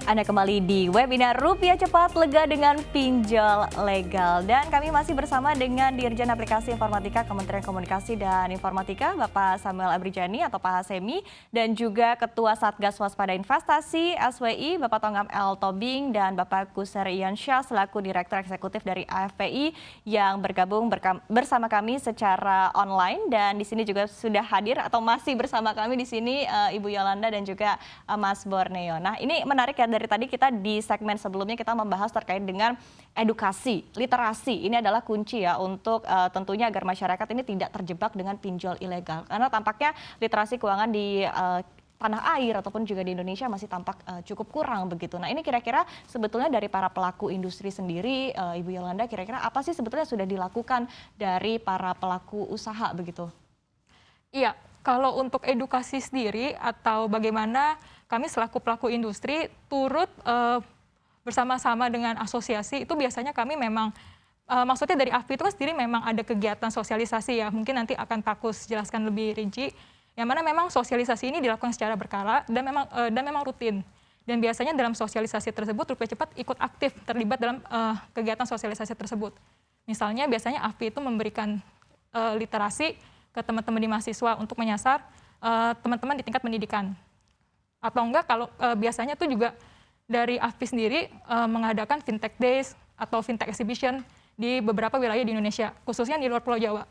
Anda kembali di webinar Rupiah Cepat Lega dengan Pinjol Legal. Dan kami masih bersama dengan Dirjen Aplikasi Informatika Kementerian Komunikasi dan Informatika, Bapak Samuel Abrijani atau Pak Hasemi, dan juga Ketua Satgas Waspada Investasi SWI, Bapak Tongam L. Tobing, dan Bapak Kuseri Yansyah selaku Direktur Eksekutif dari AFPI yang bergabung bersama kami secara online. Dan di sini juga sudah hadir atau masih bersama kami di sini Ibu Yolanda dan juga Mas Borneo. Nah, ini menarik ya, dari tadi kita di segmen sebelumnya kita membahas terkait dengan edukasi, literasi. Ini adalah kunci ya untuk tentunya agar masyarakat ini tidak terjebak dengan pinjol ilegal. Karena tampaknya literasi keuangan di tanah air ataupun juga di Indonesia masih tampak cukup kurang begitu. Nah, ini kira-kira sebetulnya dari para pelaku industri sendiri, Ibu Yolanda, kira-kira apa sih sebetulnya sudah dilakukan dari para pelaku usaha begitu? Iya, kalau untuk edukasi sendiri atau bagaimana kami selaku pelaku industri turut bersama-sama dengan asosiasi, itu biasanya kami memang, maksudnya dari AFPI itu kan sendiri memang ada kegiatan sosialisasi ya, mungkin nanti akan Pak Kus jelaskan lebih rinci, yang mana memang sosialisasi ini dilakukan secara berkala dan memang rutin. Dan biasanya dalam sosialisasi tersebut Rupiah Cepat ikut aktif terlibat dalam kegiatan sosialisasi tersebut. Misalnya biasanya AFPI itu memberikan literasi ke teman-teman di mahasiswa untuk menyasar teman-teman di tingkat pendidikan. Atau enggak kalau biasanya tuh juga dari AFPI sendiri mengadakan Fintech Days atau Fintech Exhibition di beberapa wilayah di Indonesia, khususnya di luar Pulau Jawa.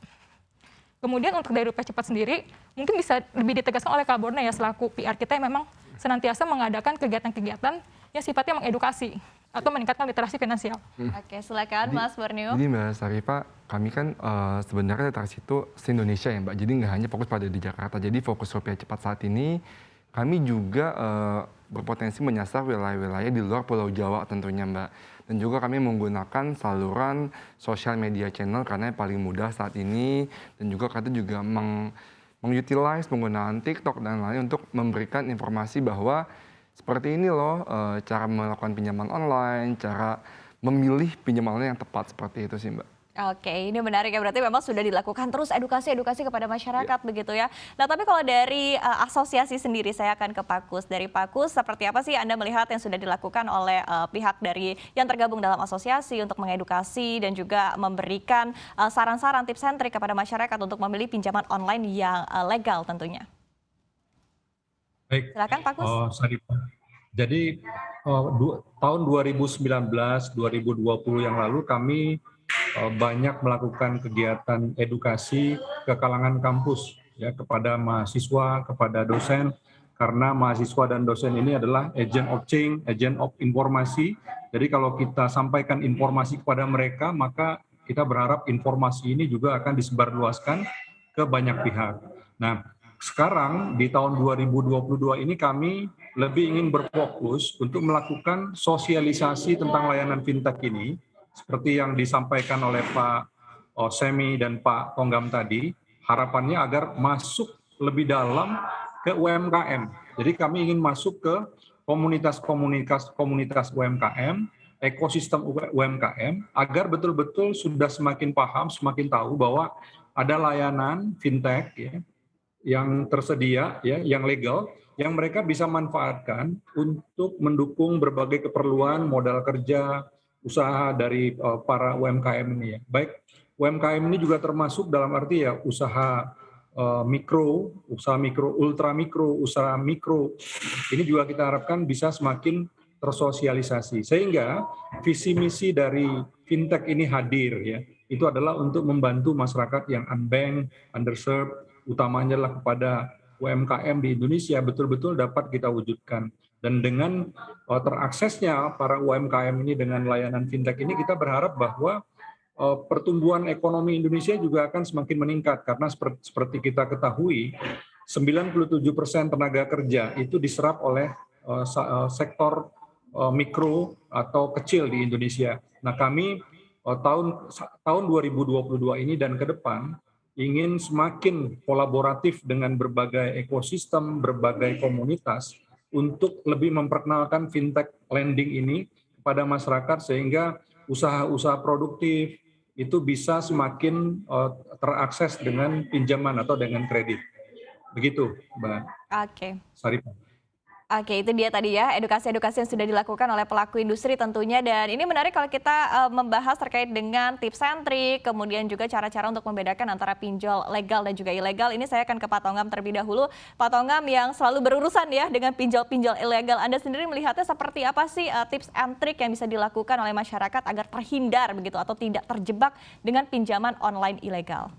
Kemudian untuk dari Rupiah Cepat sendiri, mungkin bisa lebih ditegaskan oleh Kak Borna ya selaku PR kita yang memang senantiasa mengadakan kegiatan-kegiatan yang sifatnya mengedukasi atau meningkatkan literasi finansial. Oke, silakan Mas Borneo. Jadi Mbak Sarifah, kami kan sebenarnya literasi itu se-Indonesia ya Mbak, jadi nggak hanya fokus pada di Jakarta. Jadi fokus Rupiah Cepat saat ini, kami juga berpotensi menyasar wilayah-wilayah di luar Pulau Jawa tentunya Mbak. Dan juga kami menggunakan saluran sosial media channel karena yang paling mudah saat ini. Dan juga kami juga mengutilize penggunaan TikTok dan lain untuk memberikan informasi bahwa seperti ini loh cara melakukan pinjaman online, cara memilih pinjaman online yang tepat, seperti itu sih Mbak. Oke, ini menarik ya, berarti memang sudah dilakukan terus edukasi kepada masyarakat begitu ya. Nah, tapi kalau dari asosiasi sendiri, saya akan ke Pak Kus. Dari Pak Kus, seperti apa sih Anda melihat yang sudah dilakukan oleh pihak dari yang tergabung dalam asosiasi untuk mengedukasi dan juga memberikan saran-saran tips and trik kepada masyarakat untuk memilih pinjaman online yang legal tentunya? Baik, Silakan Pak Kus. Sarifah. Jadi tahun 2019-2020 yang lalu kami banyak melakukan kegiatan edukasi ke kalangan kampus ya, kepada mahasiswa, kepada dosen, karena mahasiswa dan dosen ini adalah agent of change, agent of informasi. Jadi kalau kita sampaikan informasi kepada mereka, maka kita berharap informasi ini juga akan disebarluaskan ke banyak pihak. Nah, sekarang di tahun 2022 ini kami lebih ingin berfokus untuk melakukan sosialisasi tentang layanan fintech ini, seperti yang disampaikan oleh Pak Semi dan Pak Tonggam tadi, harapannya agar masuk lebih dalam ke UMKM. Jadi kami ingin masuk ke komunitas UMKM, ekosistem UMKM, agar betul-betul sudah semakin paham, semakin tahu bahwa ada layanan fintech ya, yang tersedia, ya, yang legal, yang mereka bisa manfaatkan untuk mendukung berbagai keperluan modal kerja, usaha dari para UMKM ini ya. Baik, UMKM ini juga termasuk dalam arti ya usaha mikro, usaha mikro, ultra mikro, usaha mikro. Ini juga kita harapkan bisa semakin tersosialisasi. Sehingga visi misi dari fintech ini hadir ya. Itu adalah untuk membantu masyarakat yang unbanked, underserved, utamanya adalah kepada UMKM di Indonesia betul-betul dapat kita wujudkan. Dan dengan teraksesnya para UMKM ini dengan layanan fintech ini, kita berharap bahwa pertumbuhan ekonomi Indonesia juga akan semakin meningkat. Karena seperti kita ketahui, 97% tenaga kerja itu diserap oleh sektor mikro atau kecil di Indonesia. Nah, kami tahun 2022 ini dan ke depan ingin semakin kolaboratif dengan berbagai ekosistem, berbagai komunitas untuk lebih memperkenalkan fintech lending ini kepada masyarakat sehingga usaha-usaha produktif itu bisa semakin terakses dengan pinjaman atau dengan kredit. Begitu, Mbak Oke. Sarifah. Oke, itu dia tadi ya, edukasi-edukasi yang sudah dilakukan oleh pelaku industri tentunya. Dan ini menarik kalau kita membahas terkait dengan tips and trik, kemudian juga cara-cara untuk membedakan antara pinjol legal dan juga ilegal. Ini saya akan ke Pak Tongam terlebih dahulu. Pak Tongam yang selalu berurusan ya dengan pinjol-pinjol ilegal. Anda sendiri melihatnya seperti apa sih tips and trik yang bisa dilakukan oleh masyarakat agar terhindar begitu atau tidak terjebak dengan pinjaman online ilegal?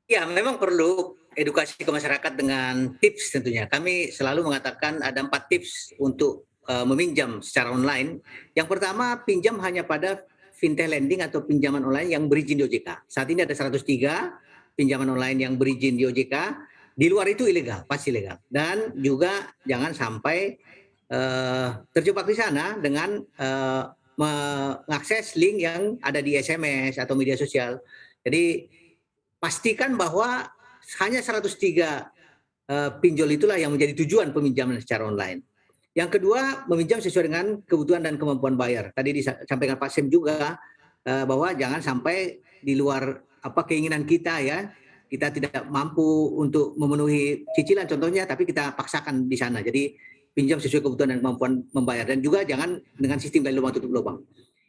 Ya, memang perlu edukasi ke masyarakat dengan tips tentunya. Kami selalu mengatakan ada 4 tips untuk meminjam secara online. Yang pertama, pinjam hanya pada fintech lending atau pinjaman online yang berizin di OJK. Saat ini ada 103 pinjaman online yang berizin di OJK. Di luar itu ilegal, pasti ilegal. Dan juga jangan sampai terjebak di sana dengan mengakses link yang ada di SMS atau media sosial. Jadi pastikan bahwa hanya 103 pinjol itulah yang menjadi tujuan peminjaman secara online. Yang kedua, meminjam sesuai dengan kebutuhan dan kemampuan bayar. Tadi disampaikan Pak Sem juga bahwa jangan sampai di luar keinginan kita ya. Kita tidak mampu untuk memenuhi cicilan contohnya, tapi kita paksakan di sana. Jadi pinjam sesuai kebutuhan dan kemampuan membayar. Dan juga jangan dengan sistem gali lubang tutup lubang.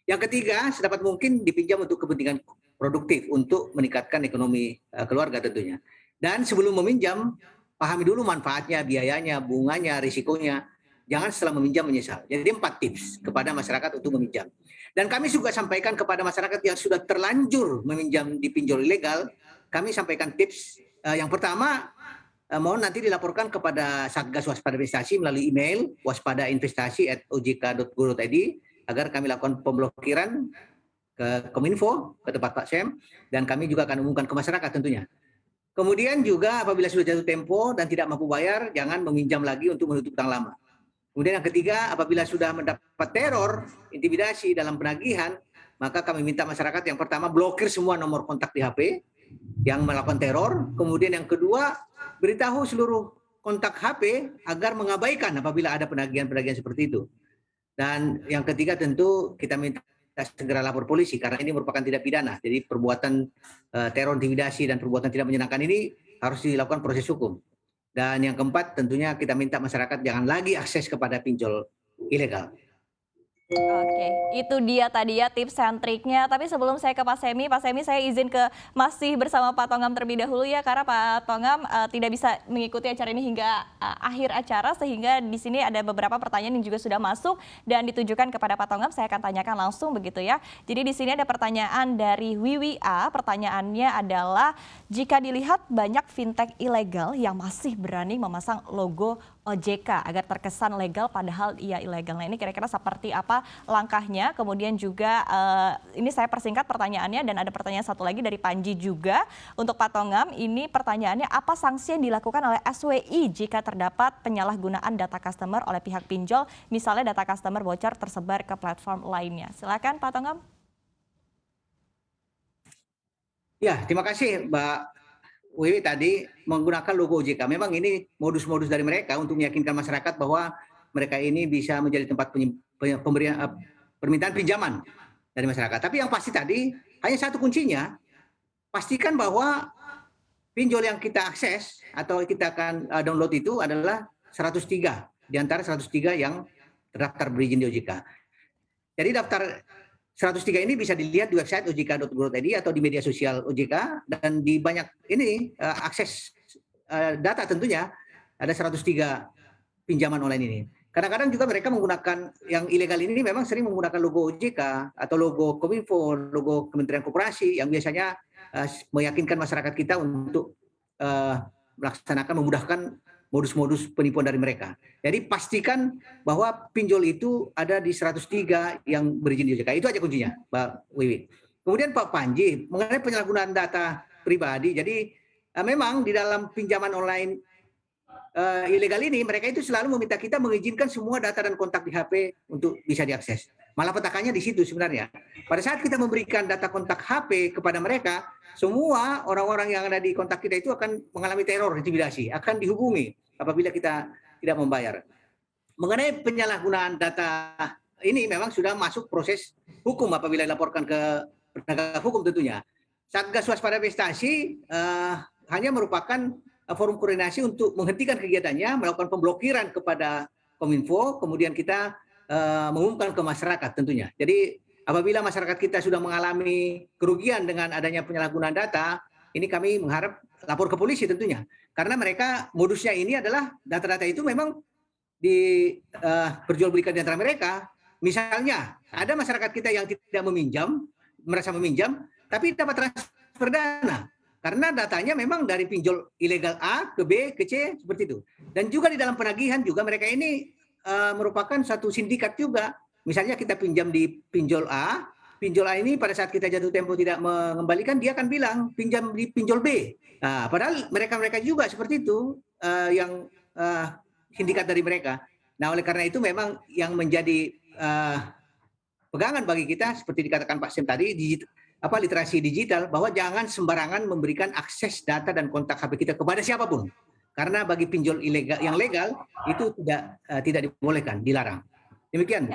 Yang ketiga, sedapat mungkin dipinjam untuk kepentingan produktif untuk meningkatkan ekonomi keluarga tentunya. Dan sebelum meminjam, pahami dulu manfaatnya, biayanya, bunganya, risikonya. Jangan setelah meminjam menyesal. Jadi 4 tips kepada masyarakat untuk meminjam. Dan kami juga sampaikan kepada masyarakat yang sudah terlanjur meminjam di pinjol ilegal, kami sampaikan tips. Yang pertama, mohon nanti dilaporkan kepada Satgas Waspada Investasi melalui email waspadainvestasi@ojk.go.id agar kami lakukan pemblokiran ke Kominfo, ke tempat Pak Sem, dan kami juga akan umumkan ke masyarakat tentunya. Kemudian juga apabila sudah jatuh tempo dan tidak mampu bayar, jangan meminjam lagi untuk menutup utang lama. Kemudian yang ketiga, apabila sudah mendapat teror, intimidasi dalam penagihan, maka kami minta masyarakat yang pertama blokir semua nomor kontak di HP yang melakukan teror. Kemudian yang kedua, beritahu seluruh kontak HP agar mengabaikan apabila ada penagihan-penagihan seperti itu. Dan yang ketiga tentu kita minta segera lapor polisi karena ini merupakan tindak pidana. Jadi perbuatan teror, intimidasi dan perbuatan tidak menyenangkan ini harus dilakukan proses hukum. Dan yang keempat tentunya kita minta masyarakat jangan lagi akses kepada pinjol ilegal. Oke, itu dia tadi ya tips and triknya. Tapi sebelum saya ke Pak Semi saya izin ke masih bersama Pak Tongam terlebih dahulu ya, karena Pak Tongam tidak bisa mengikuti acara ini hingga akhir acara, sehingga di sini ada beberapa pertanyaan yang juga sudah masuk dan ditujukan kepada Pak Tongam. Saya akan tanyakan langsung begitu ya. Jadi di sini ada pertanyaan dari Wiwi A. Pertanyaannya adalah, jika dilihat banyak fintech ilegal yang masih berani memasang logo OJK agar terkesan legal padahal ia ilegal. Nah, ini kira-kira seperti apa langkahnya? Kemudian juga ini saya persingkat pertanyaannya, dan ada pertanyaan satu lagi dari Panji juga untuk Pak Tongam. Ini pertanyaannya, apa sanksi yang dilakukan oleh SWI jika terdapat penyalahgunaan data customer oleh pihak pinjol, misalnya data customer bocor tersebar ke platform lainnya? Silakan Pak Tongam. Ya, terima kasih Mbak Wiwi tadi menggunakan logo OJK. Memang ini modus-modus dari mereka untuk meyakinkan masyarakat bahwa mereka ini bisa menjadi tempat pemberian permintaan pinjaman dari masyarakat. Tapi yang pasti tadi hanya satu kuncinya, pastikan bahwa pinjol yang kita akses atau kita akan download itu adalah 103 di antara 103 yang terdaftar berizin di OJK. Jadi daftar 103 ini bisa dilihat di website ojk.go.id atau di media sosial OJK, dan di banyak ini akses data tentunya ada 103 pinjaman online ini. Kadang-kadang juga mereka menggunakan yang ilegal ini memang sering menggunakan logo OJK atau logo Kominfo, logo Kementerian Koperasi yang biasanya meyakinkan masyarakat kita untuk melaksanakan, memudahkan modus-modus penipuan dari mereka. Jadi pastikan bahwa pinjol itu ada di 103 yang berizin di OJK. Itu aja kuncinya, Mbak Wiwi. Kemudian Pak Panji, mengenai penyalahgunaan data pribadi, jadi memang di dalam pinjaman online ilegal ini, mereka itu selalu meminta kita mengizinkan semua data dan kontak di HP untuk bisa diakses. Malah petakannya di situ sebenarnya. Pada saat kita memberikan data kontak HP kepada mereka, semua orang-orang yang ada di kontak kita itu akan mengalami teror, intimidasi, akan dihubungi apabila kita tidak membayar. Mengenai penyalahgunaan data ini memang sudah masuk proses hukum apabila dilaporkan ke penegak hukum tentunya. Satgas Waspada Investasi hanya merupakan forum koordinasi untuk menghentikan kegiatannya, melakukan pemblokiran kepada Kominfo, kemudian kita mengumumkan ke masyarakat tentunya. Jadi apabila masyarakat kita sudah mengalami kerugian dengan adanya penyalahgunaan data, ini kami mengharap lapor ke polisi tentunya. Karena mereka modusnya ini adalah data-data itu memang diperjualbelikan di antara mereka. Misalnya ada masyarakat kita yang tidak meminjam, merasa meminjam, tapi dapat transfer dana. Karena datanya memang dari pinjol ilegal A ke B ke C seperti itu. Dan juga di dalam penagihan juga mereka ini merupakan satu sindikat juga. Misalnya kita pinjam di pinjol A ini pada saat kita jatuh tempo tidak mengembalikan, dia akan bilang pinjam di pinjol B. Nah, padahal mereka juga seperti itu yang sindikat dari mereka. Nah, oleh karena itu memang yang menjadi pegangan bagi kita seperti dikatakan Pak Sem tadi, literasi digital, bahwa jangan sembarangan memberikan akses data dan kontak HP kita kepada siapapun. Karena bagi pinjol ilegal yang legal itu tidak dibolehkan, dilarang. Demikian.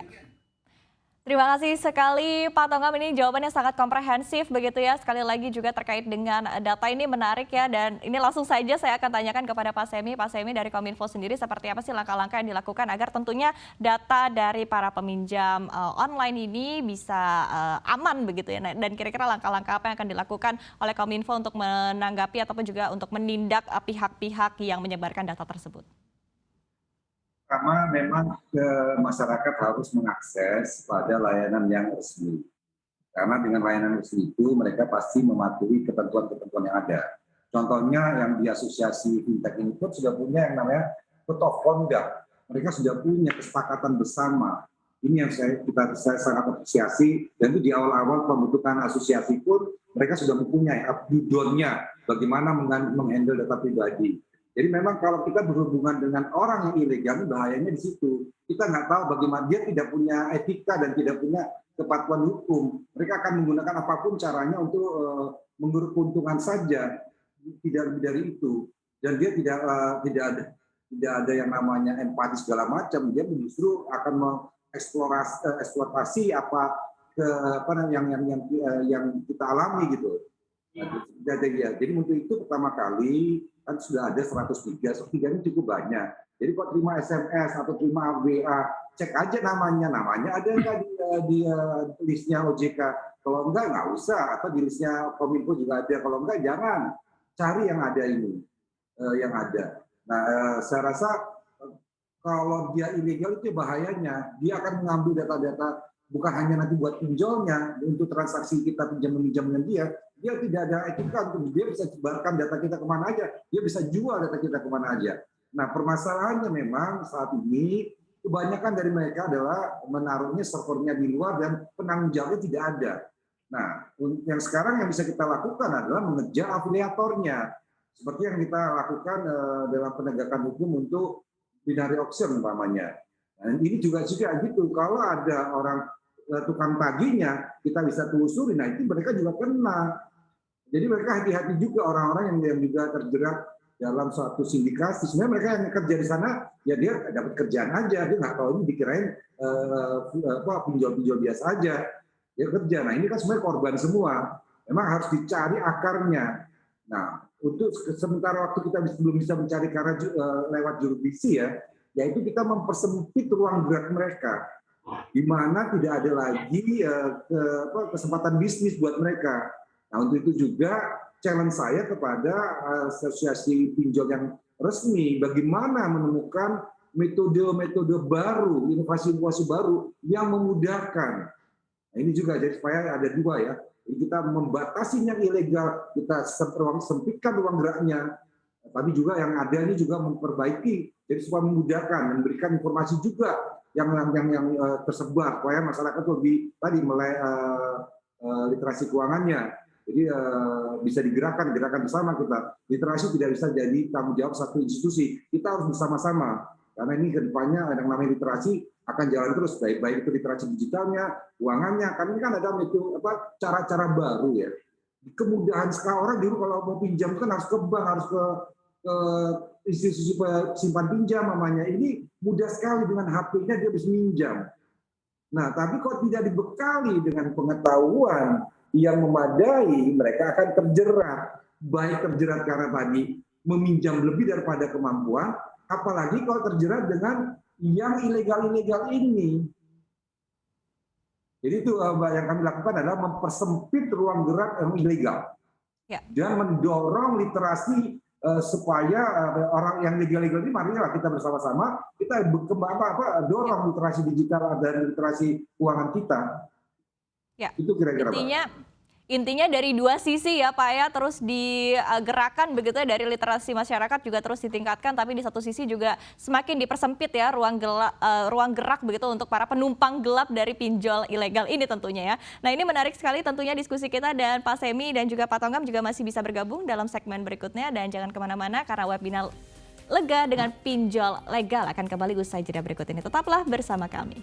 Terima kasih sekali Pak Tongam, ini jawabannya sangat komprehensif begitu ya. Sekali lagi juga terkait dengan data ini menarik ya, dan ini langsung saja saya akan tanyakan kepada Pak Semi. Pak Semi, dari Kominfo sendiri seperti apa sih langkah-langkah yang dilakukan agar tentunya data dari para peminjam online ini bisa aman begitu ya, dan kira-kira langkah-langkah apa yang akan dilakukan oleh Kominfo untuk menanggapi ataupun juga untuk menindak pihak-pihak yang menyebarkan data tersebut? Pertama, memang masyarakat harus mengakses pada layanan yang resmi. Karena dengan layanan resmi itu mereka pasti mematuhi ketentuan-ketentuan yang ada. Contohnya yang di asosiasi fintech ini pun sudah punya yang namanya code of conduct. Mereka sudah punya kesepakatan bersama. Ini yang saya sangat apresiasi, dan itu di awal-awal pembentukan asosiasi pun mereka sudah mempunyai up-to-date-nya bagaimana menghandle data pribadi. Jadi memang kalau kita berhubungan dengan orang yang ilegal, bahayanya di situ. Kita nggak tahu bagaimana, dia tidak punya etika dan tidak punya kepatuhan hukum. Mereka akan menggunakan apapun caranya untuk menguruk keuntungan saja, tidak lebih dari itu. Dan dia tidak ada yang namanya empati segala macam. Dia justru akan mengeksploitasi apa yang kita alami gitu. Jadi untuk itu pertama kali kan sudah ada 103 ini cukup banyak. Jadi kalau terima SMS atau terima WA, cek aja namanya ada nggak di listnya OJK. Kalau enggak, nggak usah. Atau di listnya Kominfo juga ada. Kalau enggak, jangan. Cari yang ada ini, yang ada. Nah, saya rasa kalau dia ilegal itu bahayanya. Dia akan mengambil data-data bukan hanya nanti buat pinjolnya, untuk transaksi kita pinjam-meminjam dengan dia tidak ada etika, dia bisa sebarkan data kita kemana aja, dia bisa jual data kita kemana aja. Nah, permasalahannya memang saat ini kebanyakan dari mereka adalah menaruhnya servernya di luar dan penanggung jawabnya tidak ada. Nah, yang sekarang yang bisa kita lakukan adalah mengejar afiliatornya, seperti yang kita lakukan dalam penegakan hukum untuk binary auction umpamanya. Nah, ini juga gitu, kalau ada orang tukang tagihnya, kita bisa telusuri, nah itu mereka juga kena. Jadi mereka hati-hati juga orang-orang yang juga terjerat dalam suatu sindikasi. Sebenarnya mereka yang kerja di sana, ya dia dapat kerjaan aja, dia nggak tahu ini dikirain pinjol-pinjol biasa aja, dia kerja. Nah ini kan sebenarnya korban semua, memang harus dicari akarnya. Nah untuk sementara waktu kita belum bisa mencari karena lewat jurisdiksi ya, yaitu kita mempersempit ruang gerak mereka, di mana tidak ada lagi kesempatan bisnis buat mereka. Nah untuk itu juga challenge saya kepada asosiasi pinjol yang resmi, bagaimana menemukan metode-metode baru, inovasi-inovasi baru yang memudahkan. Nah ini juga jadi supaya ada dua ya, jadi kita membatasi yang ilegal, kita sempitkan ruang geraknya, tapi juga yang ada ini juga memperbaiki, jadi supaya memudahkan, memberikan informasi juga yang tersebar supaya masyarakat lebih mulai literasi keuangannya. Jadi bisa gerakan bersama kita. Literasi tidak bisa jadi tanggung jawab satu institusi. Kita harus bersama-sama. Karena ini kedepannya yang namanya literasi akan jalan terus, baik itu literasi digitalnya, keuangannya. Karena ini kan ada cara-cara baru ya. Kemudahan sekarang orang dulu kalau mau pinjam kan harus ke bank, harus ke institusi simpan pinjam namanya. Ini mudah sekali dengan HP-nya dia bisa minjam. Nah, tapi kalau tidak dibekali dengan pengetahuan yang memadai, mereka akan terjerat. Baik terjerat karena tadi meminjam lebih daripada kemampuan, apalagi kalau terjerat dengan yang ilegal-ilegal ini. Jadi itu yang kami lakukan adalah mempersempit ruang gerak yang ilegal dan mendorong literasi supaya orang yang legal-legal ini, marilah kita bersama-sama kita dorong literasi digital dan literasi keuangan kita. Ya. Itu kira-kira Intinya dari dua sisi ya Pak ya, terus digerakkan begitu ya, dari literasi masyarakat juga terus ditingkatkan, tapi di satu sisi juga semakin dipersempit ya ruang gerak begitu untuk para penumpang gelap dari pinjol ilegal ini tentunya ya. Nah ini menarik sekali tentunya diskusi kita, dan Pak Semi dan juga Pak Tongam juga masih bisa bergabung dalam segmen berikutnya, dan jangan kemana-mana karena webinar Lega dengan Pinjol Legal akan kembali usai jeda berikut ini. Tetaplah bersama kami.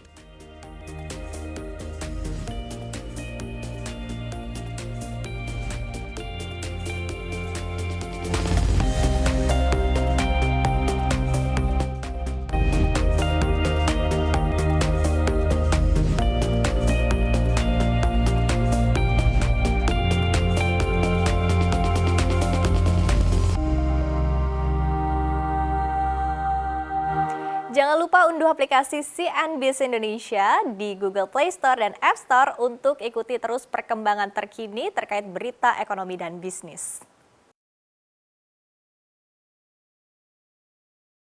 Jangan lupa unduh aplikasi CNBC Indonesia di Google Play Store dan App Store untuk ikuti terus perkembangan terkini terkait berita ekonomi dan bisnis.